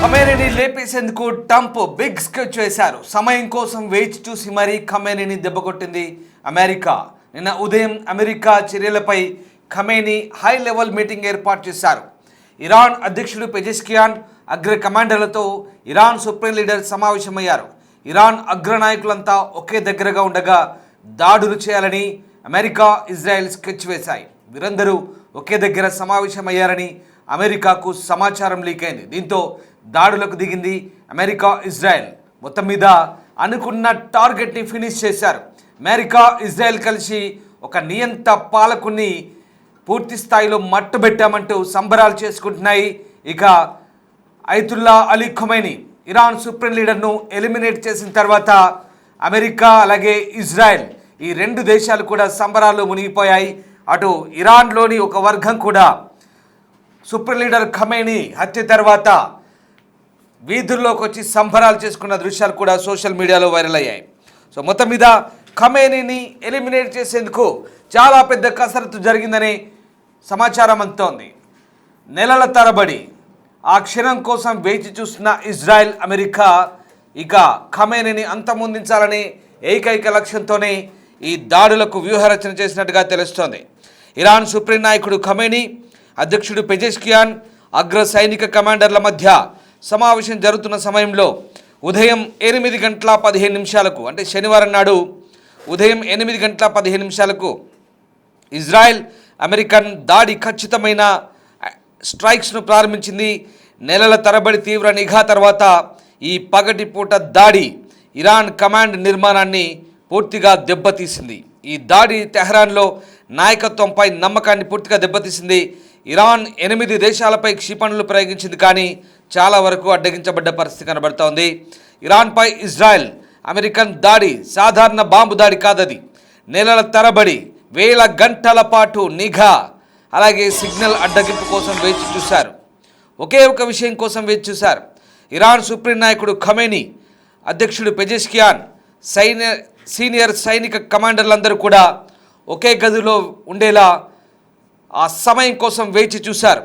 ఖమేనీని లేపేసేందుకు Trump big sketch వేశారు. సమయం కోసం వేచి చూసి మరీ ఖమేనీని దెబ్బకొట్టింది అమెరికా. నిన్న ఉదయం అమెరికా చర్యలపై ఖమేనీ హై లెవెల్ మీటింగ్ ఏర్పాటు చేశారు. ఇరాన్ అధ్యక్షుడు పెజెష్కియాన్ అగ్ర కమాండర్లతో ఇరాన్ సుప్రీం లీడర్ సమావేశమయ్యారు. ఇరాన్ అగ్రనాయకులంతా ఒకే దగ్గరగా ఉండగా దాడులు చేయాలని అమెరికా, ఇజ్రాయెల్ స్కెచ్ వేశాయి. వీరందరూ ఒకే దగ్గర సమావేశమయ్యారని అమెరికాకు సమాచారం లీక్ అయింది. దీంతో దాడులకు దిగింది అమెరికా, ఇజ్రాయెల్. మొత్తం మీద అనుకున్న టార్గెట్ని ఫినిష్ చేశారు. అమెరికా, ఇజ్రాయెల్ కలిసి ఒక నియంత పాలకుని పూర్తి స్థాయిలో మట్టుబెట్టామంటూ సంబరాలు చేసుకుంటున్నాయి. ఇక Ayatollah Ali Khamenei Iran supreme లీడర్ను ఎలిమినేట్ చేసిన తర్వాత అమెరికా అలాగే ఇజ్రాయెల్ ఈ రెండు దేశాలు కూడా సంబరాల్లో మునిగిపోయాయి. అటు ఇరాన్లోని ఒక వర్గం కూడా సుప్రీం లీడర్ ఖమైనీ హత్య తర్వాత వీధుల్లోకి వచ్చి సంబరాలు చేసుకున్న దృశ్యాలు కూడా సోషల్ మీడియాలో వైరల్ అయ్యాయి. సో మొత్తం మీద ఖమైనీని ఎలిమినేట్ చేసేందుకు చాలా పెద్ద కసరత్తు జరిగిందని సమాచారం అందుతోంది. నెలల తరబడి ఆ క్షణం కోసం వేచి చూస్తున్న ఇజ్రాయెల్, అమెరికా ఇక ఖమైనీని అంతమొందించాలని ఏకైక లక్ష్యంతోనే ఈ దాడులకు వ్యూహరచన చేసినట్టుగా తెలుస్తోంది. ఇరాన్ సుప్రీం నాయకుడు ఖమైనీ, అధ్యక్షుడు పెజెష్కియాన్, అగ్ర సైనిక కమాండర్ల మధ్య సమావేశం జరుగుతున్న సమయంలో ఉదయం 8:15 అంటే శనివారం నాడు ఉదయం 8:15 ఇజ్రాయెల్ అమెరికన్ దాడి ఖచ్చితమైన స్ట్రైక్స్ను ప్రారంభించింది. నెలల తరబడి తీవ్ర నిఘా తర్వాత ఈ పగటిపూట దాడి ఇరాన్ కమాండ్ నిర్మాణాన్ని పూర్తిగా దెబ్బతీసింది. ఈ దాడి టెహ్రాన్లో నాయకత్వంపై నమ్మకాన్ని పూర్తిగా దెబ్బతీసింది. ఇరాన్ 8 దేశాలపై క్షిపణులు ప్రయోగించింది, కానీ చాలా వరకు అడ్డగించబడ్డ పరిస్థితి కనబడుతోంది. ఇరాన్పై ఇజ్రాయెల్ అమెరికన్ దాడి సాధారణ బాంబు దాడి కాదది. నెలల తరబడి వేల గంటల పాటు నిఘా అలాగే సిగ్నల్ అడ్డగింపు కోసం వేచి చూశారు. ఒకే ఒక విషయం కోసం వేచి చూశారు. ఇరాన్ సుప్రీం నాయకుడు ఖమైనీ, అధ్యక్షుడు పెజెష్కియాన్, సీనియర్ సైనిక కమాండర్లందరూ కూడా ఒకే గదిలో ఉండేలా ఆ సమయం కోసం వేచి చూశారు.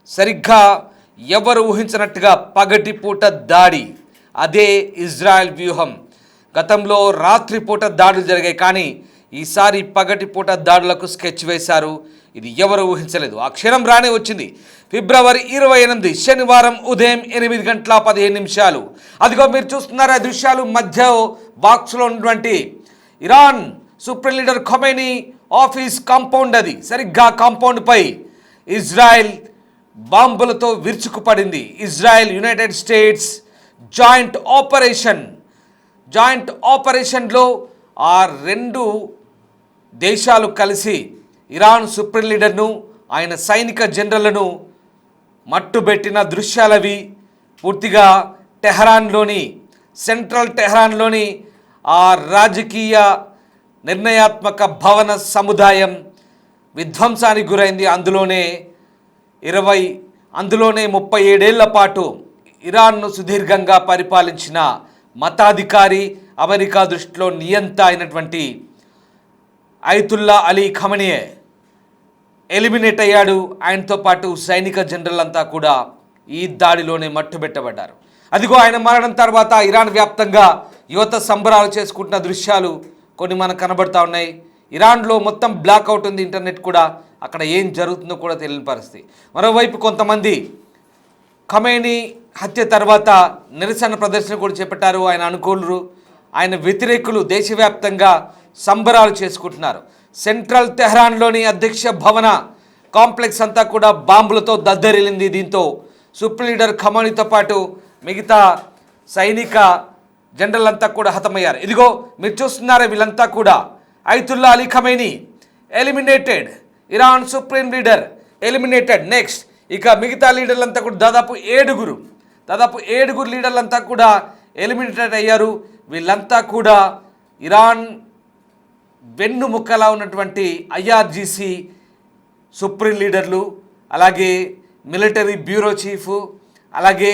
సరిగ్గా ఎవరు ఊహించినట్టుగా పగటిపూట దాడి, అదే ఇజ్రాయెల్ వ్యూహం. గతంలో రాత్రిపూట దాడులు జరిగాయి, కానీ ఈసారి పగటిపూట దాడులకు స్కెచ్ వేశారు. ఇది ఎవరు ఊహించలేదు. ఆ క్షణం రానే వచ్చింది. ఫిబ్రవరి 28 శనివారం ఉదయం 8:15. అదిగో మీరు చూస్తున్నారు ఆ దృశ్యాలు. మధ్య బాక్స్లో ఉన్నటువంటి Iran supreme leader Khamenei office compound, అది సరిగ్గా కాంపౌండ్పై ఇజ్రాయెల్ బాంబులతో విరుచుకుపడింది. ఇజ్రాయెల్, యునైటెడ్ స్టేట్స్ జాయింట్ ఆపరేషన్లో ఆ రెండు దేశాలు కలిసి ఇరాన్ సుప్రీం లీడర్ను, ఆయన సైనిక జనరల్ను మట్టుబెట్టిన దృశ్యాలవి. పూర్తిగా సెంట్రల్ టెహ్రాన్లోని ఆ రాజకీయ నిర్ణయాత్మక భవన సముదాయం విధ్వంసానికి గురైంది. అందులోనే 37 ఏళ్ల పాటు ఇరాన్ను సుదీర్ఘంగా పరిపాలించిన మతాధికారి, అమెరికా దృష్టిలో నియంత అయినటువంటి అయతుల్లా అలీ ఖమైనీ ఎలిమినేట్ అయ్యాడు. ఆయనతో పాటు సైనిక జనరల్ అంతా కూడా ఈ దాడిలోనే మట్టుబెట్టబడ్డారు. అదిగో ఆయన మరణం తర్వాత ఇరాన్ వ్యాప్తంగా యువత సంబరాలు చేసుకుంటున్న దృశ్యాలు కొన్ని మనకు కనబడతా ఉన్నాయి. ఇరాన్లో మొత్తం బ్లాక్అవుట్ ఉంది, ఇంటర్నెట్ కూడా. అక్కడ ఏం జరుగుతుందో కూడా తెలియని పరిస్థితి. మరోవైపు కొంతమంది ఖమైనీ హత్య తర్వాత నిరసన ప్రదర్శన కూడా చేపట్టారు. ఆయన అనుకూలురు, ఆయన వ్యతిరేకులు దేశవ్యాప్తంగా సంబరాలు చేసుకుంటున్నారు. సెంట్రల్ టెహ్రాన్లోని అధ్యక్ష భవన కాంప్లెక్స్ అంతా కూడా బాంబులతో దద్దరిల్లింది. దీంతో సుప్రీం లీడర్ ఖమైనీతో పాటు మిగతా సైనిక జనరల్ అంతా కూడా హతమయ్యారు. ఇదిగో మీరు చూస్తున్నారే, వీళ్ళంతా కూడా Ayatollah Ali Khamenei eliminated, Iran supreme leader eliminated. Next ఇక మిగతా లీడర్లంతా కూడా దాదాపు ఏడుగురు లీడర్లంతా కూడా ఎలిమినేటెడ్ అయ్యారు. వీళ్ళంతా కూడా ఇరాన్ వెన్నుముక్కలా ఉన్నటువంటి IRGC సుప్రీం లీడర్లు, అలాగే మిలిటరీ బ్యూరో చీఫ్, అలాగే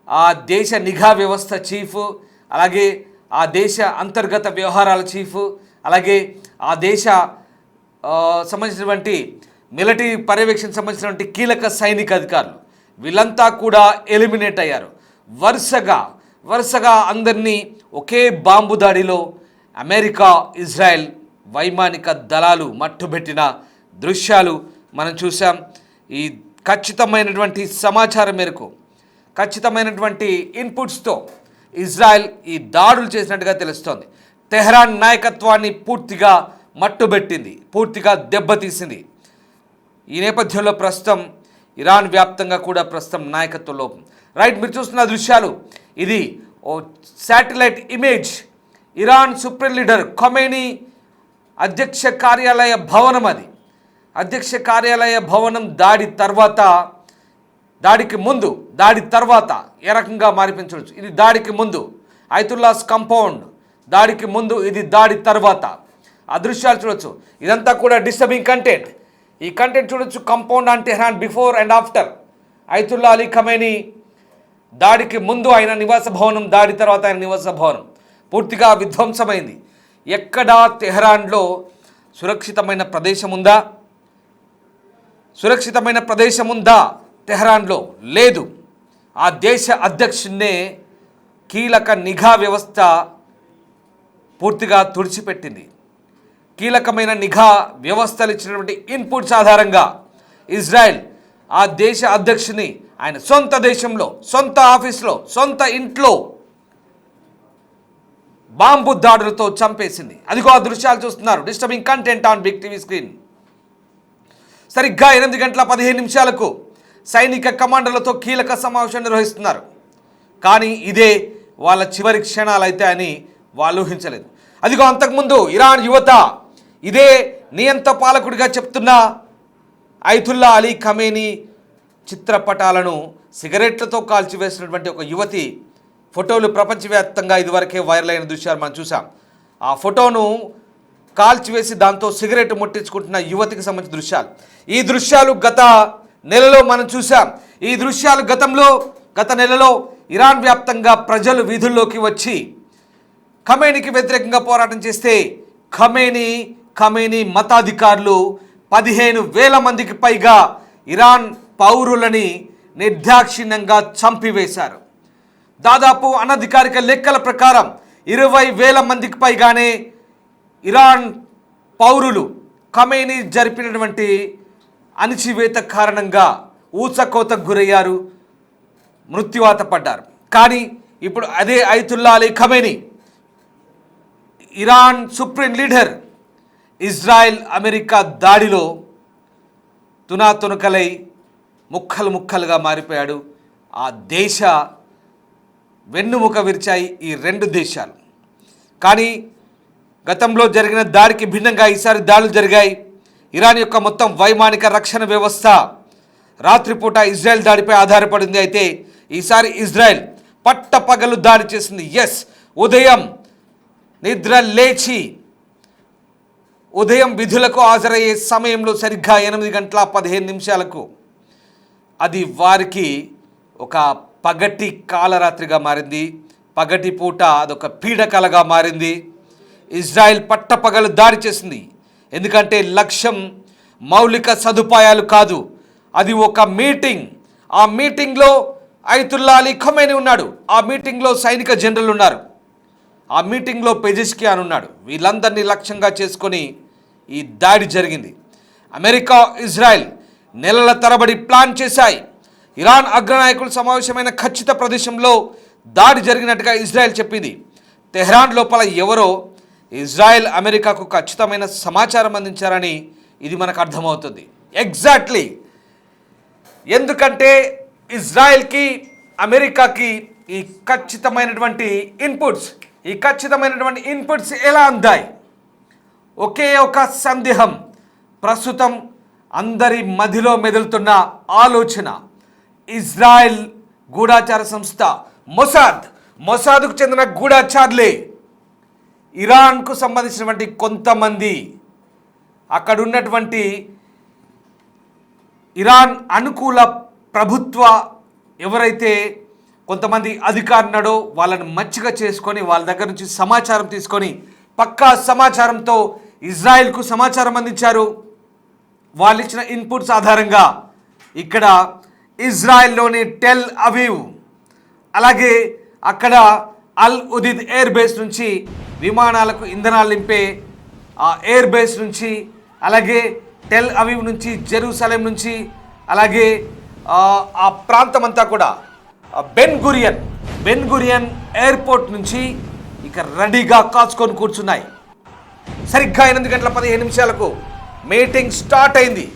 ఆ దేశ నిఘా వ్యవస్థ చీఫ్, అలాగే ఆ దేశ అంతర్గత వ్యవహారాల చీఫ్, అలాగే ఆ దేశ సంబంధించినటువంటి మిలిటరీ పర్యవేక్షణకు సంబంధించినటువంటి కీలక సైనిక అధికారులు, వీళ్ళంతా కూడా ఎలిమినేట్ అయ్యారు. వరుసగా అందరినీ ఒకే బాంబు దాడిలో అమెరికా ఇజ్రాయెల్ వైమానిక దళాలు మట్టుబెట్టిన దృశ్యాలు మనం చూసాం. ఈ ఖచ్చితమైనటువంటి సమాచారం మేరకు ఖచ్చితమైనటువంటి ఇన్పుట్స్తో ఇజ్రాయెల్ ఈ దాడులు చేసినట్టుగా తెలుస్తోంది. తెహ్రాన్ నాయకత్వాన్ని పూర్తిగా మట్టుబెట్టింది, పూర్తిగా దెబ్బతీసింది. ఈ నేపథ్యంలో ప్రస్తుతం ఇరాన్ వ్యాప్తంగా కూడా ప్రస్తుతం నాయకత్వ లోపం. రైట్, మీరు చూస్తున్న దృశ్యాలు, ఇది ఓ satellite image. Iran supreme leader Khomeini అధ్యక్ష కార్యాలయ భవనం, అది అధ్యక్ష కార్యాలయ భవనం దాడికి ముందు దాడి తర్వాత ఏ రకంగా మారిపించవచ్చు. ఇది దాడికి ముందు ఐతుల్లాస్ కంపౌండ్, దాడికి ముందు, ఇది దాడి తర్వాత. ఆ దృశ్యాలు చూడొచ్చు. ఇదంతా కూడా డిస్టర్బింగ్ కంటెంట్. ఈ కంటెంట్ చూడొచ్చు. Compound on Tehran before and after. Ayatollah Ali Khamenei దాడికి ముందు ఆయన నివాస భవనం, దాడి తర్వాత ఆయన నివాస భవనం పూర్తిగా విధ్వంసమైంది. ఎక్కడా తెహ్రాన్లో సురక్షితమైన ప్రదేశం ఉందా? తెహ్రాన్లో లేదు. ఆ దేశ అధ్యక్షున్నే కీలక నిఘా వ్యవస్థ పూర్తిగా తుడిచిపెట్టింది. కీలకమైన నిఘా వ్యవస్థలు ఇచ్చినటువంటి ఇన్పుట్స్ ఆధారంగా ఇజ్రాయెల్ ఆ దేశ అధ్యక్షుని ఆయన సొంత దేశంలో, సొంత ఆఫీస్లో, సొంత ఇంట్లో బాంబు దాడులతో చంపేసింది. అదిగో ఆ దృశ్యాలు చూస్తున్నారు. Disturbing content on big TV screen. సరిగ్గా 8:15 సైనిక కమాండర్లతో కీలక సమావేశం నిర్వహిస్తున్నారు. కానీ ఇదే వాళ్ళ చివరి క్షణాలైతే అని వాళ్ళు ఊహించలేదు. అదిగో అంతకుముందు ఇరాన్ యువత, ఇదే నియంత పాలకుడిగా చెప్తున్న ఐతుల్లా అలీ ఖమైనీ చిత్రపటాలను సిగరెట్లతో కాల్చివేసినటువంటి ఒక యువతి ఫోటోలు ప్రపంచవ్యాప్తంగా ఇదివరకే వైరల్ అయిన దృశ్యాలు మనం చూసాం. ఆ ఫోటోను కాల్చివేసి దాంతో సిగరెట్ ముట్టించుకుంటున్న యువతికి సంబంధించిన దృశ్యాలు. ఈ దృశ్యాలు గత నెలలో మనం చూసాం. ఈ దృశ్యాలు గత నెలలో ఇరాన్ వ్యాప్తంగా ప్రజలు వీధుల్లోకి వచ్చి ఖమైనీకి వ్యతిరేకంగా పోరాటం చేస్తే ఖమైనీ మతాధికారులు 15,000 మందికి పైగా ఇరాన్ పౌరులని నిర్దాక్షిణ్యంగా చంపివేశారు. దాదాపు అనధికారిక లెక్కల ప్రకారం 20,000 మందికి పైగానే ఇరాన్ పౌరులు ఖమైనీ జరిపినటువంటి అణచివేత కారణంగా ఊచకోతకు గురయ్యారు, మృత్యువాత పడ్డారు. కానీ ఇప్పుడు అదే Ayatollah Ali Khamenei, Iran supreme leader, Israel America దాడిలో తునాతునకలై ముక్కలుగా మారిపోయాడు. ఆ దేశ వెన్నుముక విరిచాయి ఈ రెండు దేశాలు. కానీ గతంలో జరిగిన దాడికి భిన్నంగా ఈసారి దాడులు జరిగాయి. ఇరాన్ యొక్క మొత్తం వైమానిక రక్షణ వ్యవస్థ రాత్రిపూట ఇజ్రాయెల్ దాడిపై ఆధారపడింది. అయితే ఈసారి ఇజ్రాయెల్ పట్టపగలు దాడి చేసింది. ఉదయం నిద్ర లేచి ఉదయం విధులకు హాజరయ్యే సమయంలో సరిగ్గా 8:15 అది వారికి ఒక పగటి కాలరాత్రిగా మారింది. పగటి పూట అదొక పీడకలగా మారింది. ఇజ్రాయెల్ పట్టపగలు దాడి చేసింది. ఎందుకంటే లక్ష్యం మౌలిక సదుపాయాలు కాదు, అది ఒక మీటింగ్. ఆ మీటింగ్లో ఐతుల్లా అలీ ఖమైనీ ఉన్నాడు, ఆ మీటింగ్లో సైనిక జనరల్ ఉన్నారు, ఆ మీటింగ్లో పెజెష్కియాన్ ఉన్నాడు. వీళ్ళందరినీ లక్ష్యంగా చేసుకొని ఈ దాడి జరిగింది. అమెరికా ఇజ్రాయెల్ నెలల తరబడి ప్లాన్ చేశాయి. ఇరాన్ అగ్రనాయకులు సమావేశమైన ఖచ్చిత ప్రదేశంలో దాడి జరిగినట్టుగా ఇజ్రాయెల్ చెప్పింది. తెహ్రాన్ లోపల ఎవరో ఇజ్రాయెల్ అమెరికాకు ఖచ్చితమైన సమాచారం అందించారని ఇది మనకు అర్థమవుతుంది. ఎగ్జాక్ట్లీ. ఎందుకంటే ఇజ్రాయెల్కి అమెరికాకి ఈ ఖచ్చితమైనటువంటి ఇన్పుట్స్ ఎలా అందాయి? ఒకే ఒక సందేహం ప్రస్తుతం అందరి మధ్యలో మెదులుతున్న ఆలోచన. ఇజ్రాయెల్ గూఢాచార సంస్థ మొసాద్కు చెందిన గూఢాచారులే ఇరాన్కు సంబంధించినటువంటి కొంతమంది అక్కడ ఉన్నటువంటి ఇరాన్ అనుకూల ప్రభుత్వ ఎవరైతే కొంతమంది అధికారున్నాడో వాళ్ళని మచ్చిక చేసుకొని వాళ్ళ దగ్గర నుంచి సమాచారం తీసుకొని పక్కా సమాచారంతో ఇజ్రాయెల్కు సమాచారం అందించారు. వాళ్ళు ఇచ్చిన ఇన్పుట్స్ ఆధారంగా ఇక్కడ ఇజ్రాయెల్లోని టెల్ అవీవ్ అలాగే అక్కడ అల్ ఉదీద్ ఎయిర్ బేస్ నుంచి విమానాలకు ఇంధనాలు నింపే ఆ ఎయిర్ బేస్ నుంచి, అలాగే టెల్ అవీవ్ నుంచి, జెరూసలేం నుంచి, అలాగే ఆ ప్రాంతం అంతా కూడా బెన్ గురియన్ ఎయిర్పోర్ట్ నుంచి ఇక రెడీగా కాచుకొని కూర్చున్నాయి. సరిగ్గా 8:15 మీటింగ్ స్టార్ట్ అయింది.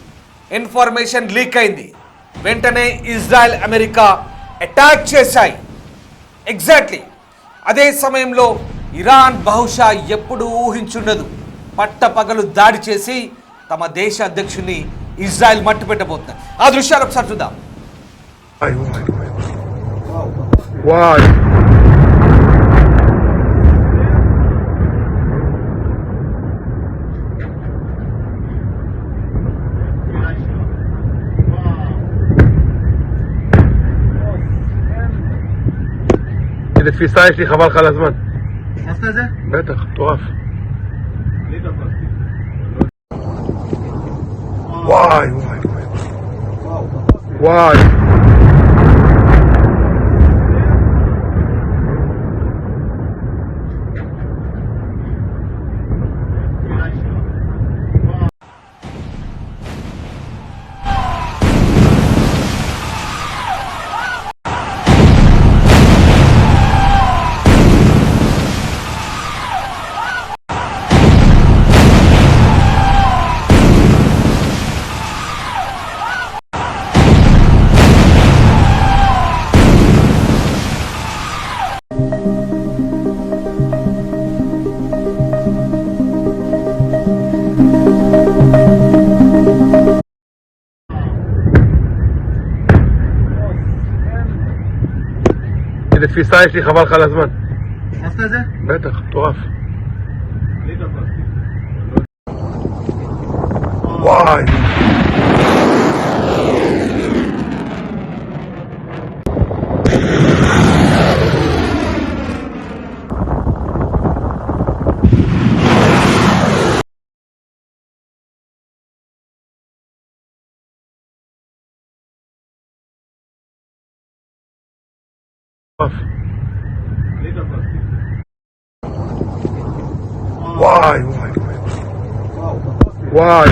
ఇన్ఫర్మేషన్ లీక్ అయింది. వెంటనే ఇజ్రాయెల్ అమెరికా అటాక్ చేశాయి. ఎగ్జాక్ట్లీ అదే సమయంలో ఇరాన్ బహుశా ఎప్పుడు ఊహించుండదు పట్టపగలు దాడి చేసి తమ దేశ అధ్యక్షుడిని ఇజ్రాయెల్ మట్టు పెట్టబోతున్నారు. ఆ దృశ్యాలు ఒకసారి చూద్దాం. איזה תפיסה יש לי, חבל לך על הזמן. עשת את זה? בטח, מטורף. וואי וואי וואי. איזה תפיסה יש לי, חבל לך על הזמן. עשת את זה? בטח, מטורף. וואי. וואי וואי וואי.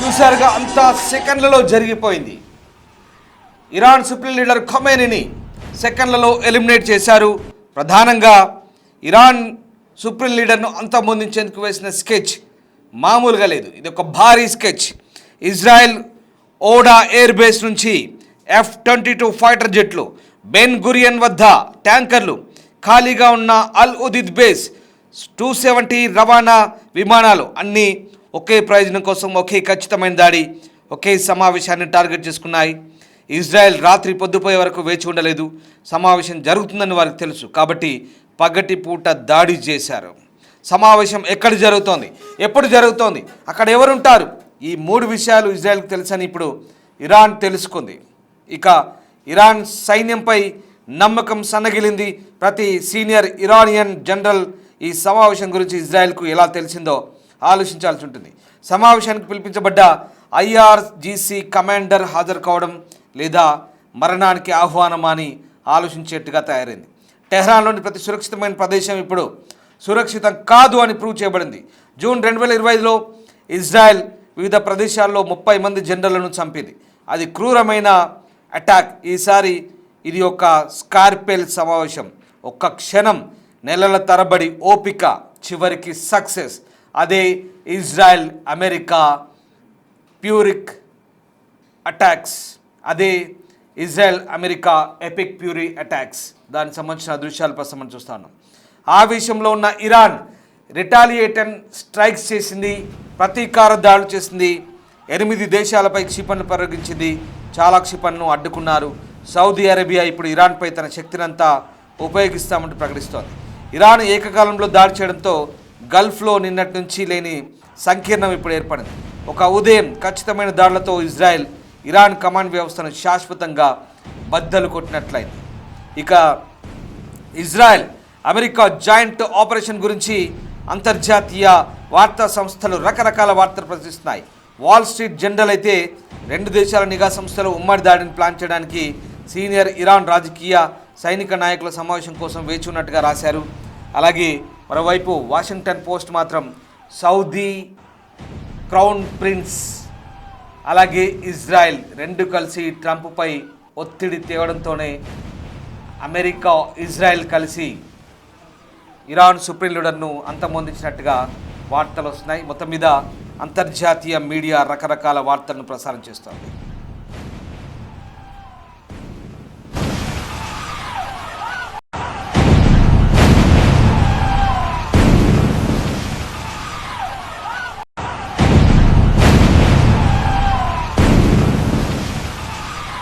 చూసారుగా అంతా సెకండ్లలో జరిగిపోయింది. ఇరాన్ సుప్రీం లీడర్ ఖొమైనీని సెకండ్లలో ఎలిమినేట్ చేశారు. ప్రధానంగా ఇరాన్ సుప్రీం లీడర్ను అంతమొందించేందుకు వేసిన స్కెచ్ మామూలుగా లేదు. ఇది ఒక భారీ స్కెచ్. ఇజ్రాయెల్ ఓడా ఎయిర్ బేస్ నుంచి F-22 ఫైటర్ జెట్లు, బెన్ గురియన్ వద్ద ట్యాంకర్లు, ఖాళీగా ఉన్న అల్ ఉదీద్ బేస్, 270 రవాణా విమానాలు అన్నీ ఒకే ప్రయోజనం కోసం ఒకే ఖచ్చితమైన దాడి, ఒకే సమావేశాన్ని టార్గెట్ చేసుకున్నాయి. ఇజ్రాయెల్ రాత్రి పొద్దుపోయే వరకు వేచి ఉండలేదు. సమావేశం జరుగుతుందని వారికి తెలుసు కాబట్టి పగటి పూట దాడి చేశారు. సమావేశం ఎక్కడ జరుగుతోంది, ఎప్పుడు జరుగుతోంది, అక్కడ ఎవరుంటారు, ఈ 3 విషయాలు ఇజ్రాయెల్కి తెలుసని ఇప్పుడు ఇరాన్ తెలుసుకుంది. ఇక ఇరాన్ సైన్యంపై నమ్మకం సన్నగిలింది. ప్రతి సీనియర్ ఇరానియన్ జనరల్ ఈ సమావేశం గురించి ఇజ్రాయెల్కు ఎలా తెలిసిందో ఆలోచించాల్సి ఉంటుంది. సమావేశానికి పిలిపించబడ్డ IRGC కమాండర్ హాజరు కావడం లేదా మరణానికి ఆహ్వానమా అని ఆలోచించేట్టుగా తయారైంది. టెహ్రాన్లోని ప్రతి సురక్షితమైన ప్రదేశం ఇప్పుడు సురక్షితం కాదు అని ప్రూవ్ చేయబడింది. జూన్ 2025లో ఇజ్రాయెల్ వివిధ ప్రదేశాల్లో 30 మంది జనరళ్లను చంపింది. అది క్రూరమైన అటాక్. ఈసారి ఇది ఒక స్కార్పెల్ సమావేశం. ఒక్క క్షణం, నెలల తరబడి ఓపిక, చివరికి సక్సెస్. అదే ఇజ్రాయెల్ అమెరికా ప్యూరిక్ అటాక్స్, అదే Israel America epic puree attacks. దానికి సంబంధించిన దృశ్యాలు ప్రస్తుతం మనం చూస్తా ఉన్నాం. ఆ విషయంలో ఉన్న ఇరాన్ రిటాలియేటన్ స్ట్రైక్స్ చేసింది, ప్రతీకార దాడులు చేసింది. 8 దేశాలపై క్షిపణులు ప్రయోగించింది. చాలా క్షిపణులను అడ్డుకున్నారు. సౌదీ అరేబియా ఇప్పుడు ఇరాన్పై తన శక్తినంతా ఉపయోగిస్తామంటూ ప్రకటిస్తోంది. ఇరాన్ ఏకకాలంలో దాడి చేయడంతో గల్ఫ్లో నిన్నటి నుంచి లేని సంకీర్ణం ఇప్పుడు ఏర్పడింది. ఒక ఉదయం ఖచ్చితమైన దాడులతో ఇజ్రాయెల్ ఇరాన్ కమాండ్ వ్యవస్థను శాశ్వతంగా బద్దలు కొట్టినట్లయింది. ఇక ఇజ్రాయెల్ అమెరికా జాయింట్ ఆపరేషన్ గురించి అంతర్జాతీయ వార్తా సంస్థలు రకరకాల వార్తలు ప్రచురిస్తున్నాయి. వాల్ స్ట్రీట్ జర్నల్ అయితే 2 దేశాల నిఘా సంస్థలు ఉమ్మడి దాడిని ప్లాన్ చేయడానికి సీనియర్ ఇరాన్ రాజకీయ సైనిక నాయకుల సమావేశం కోసం వేచి ఉన్నట్టుగా రాశారు. అలాగే మరోవైపు వాషింగ్టన్ పోస్ట్ మాత్రం సౌదీ క్రౌన్ ప్రిన్స్ అలాగే ఇజ్రాయెల్ 2 కలిసి ట్రంప్పై ఒత్తిడి తేవడంతోనే అమెరికా ఇజ్రాయెల్ కలిసి ఇరాన్ సుప్రీం లీడర్ను అంతమొందించినట్టుగా వార్తలు వస్తున్నాయి. మొత్తం మీద అంతర్జాతీయ మీడియా రకరకాల వార్తలను ప్రసారం చేస్తోంది.